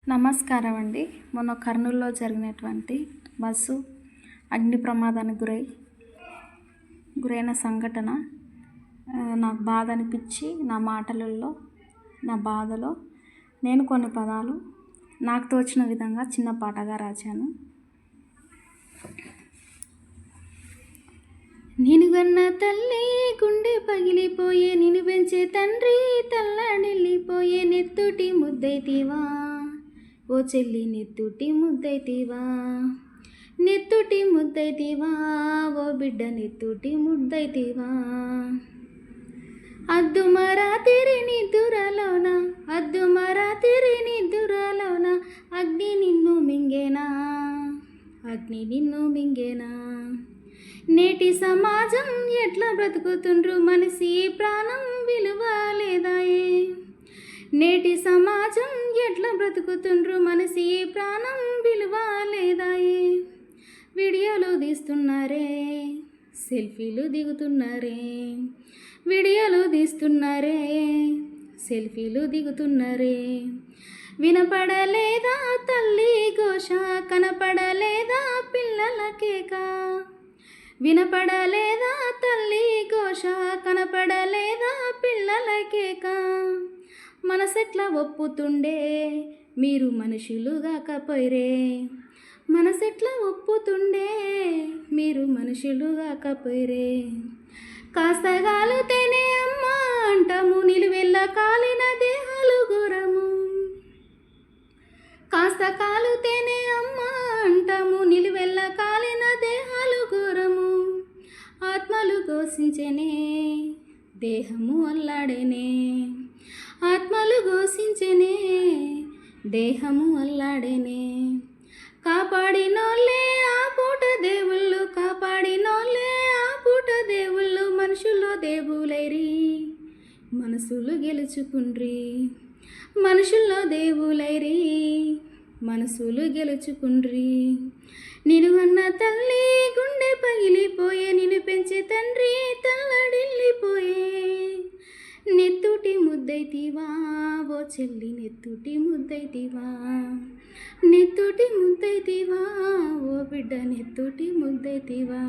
నమస్కారం అండి. మొన్న కర్నూలులో జరిగినటువంటి బస్సు అగ్ని ప్రమాదానికి గురైన సంఘటన నాకు బాధ అనిపించి నా మాటలలో నా బాధలో నేను కొన్ని పదాలు నాకు తోచిన విధంగా చిన్న పాటగా రాశాను. నినుగన్న తల్లి గుండె పగిలిపోయే, నిన్ను పెంచే తండ్రి తల్లడిల్లిపోయే, నెత్తుటి ముద్దైతివా ఓ చెల్లి, నెత్తుటి ముద్దైతివా, నెత్తుటి ముద్దైతివా ఓ బిడ్డ, నెత్తుటి ముద్దైతివా. అద్దుమరాతిరి నిద్దురలోన, అద్దుమరాతిరి నిద్దురలోన, అగ్ని నిన్ను మింగేనా, అగ్ని నిన్ను మింగేనా. నేటి సమాజం ఎట్లా బ్రతుకుతుండ్రు, మనిషి ప్రాణం విలువ లేదాయే. నేటి సమాజం ఎట్లా బ్రతుకుతుండ్రు, మనిషి ప్రాణం విలువ లేదాయే. వీడియోలు తీస్తున్నారే, సెల్ఫీలు దిగుతున్నారే, వీడియోలు తీస్తున్నారే, సెల్ఫీలు దిగుతున్నారే. వినపడలేదా తల్లి ఘోష, కనపడలేదా పిల్లల కేక. వినపడలేదా తల్లి ఘోష, కనపడలేదా పిల్లల కేక. మనసెట్లా ఒప్పుతుండే మీరు మనుషులు కాకపోయిరే, మనసెట్లా ఒప్పుతుండే మీరు మనుషులు కాకపోయిరే. కాస్త గాలుతేనే అమ్మా అంటాము, నిలువెల్ల కాలిన దేహాలు ఘోరము. కాస్త కాలుతేనే అమ్మా అంటాము, నిలువెల్ల కాలిన దేహాలు ఘోరము. ఆత్మలు ఘోషించెనే, దేహము అల్లాడేనే, ఆత్మలు ఘోషించెనే, దేహము అల్లాడేనే. కాపాడినోళ్ళే ఆ పూట దేవుళ్ళు, కాపాడినోళ్ళే ఆ పూట దేవుళ్ళు, మనుషుల్లో దేవులైరి మనసులు గెలుచుకుండ్రి, మనుషుల్లో దేవులైరి మనసులు గెలుచుకుండ్రి. నిన్ను అన్న తల్లి గుండె పగిలిపోయే, నిన్ను పెంచే తండ్రి తల్లడిల్లిపోయే. నెత్తుటి ముద్దైతివా ఓ చెల్లి, నెత్తుటి ముద్దైతివా, నెత్తుటి ముద్దైతివా ఓ బిడ్డ, నెత్తుటి ముద్దైతివా.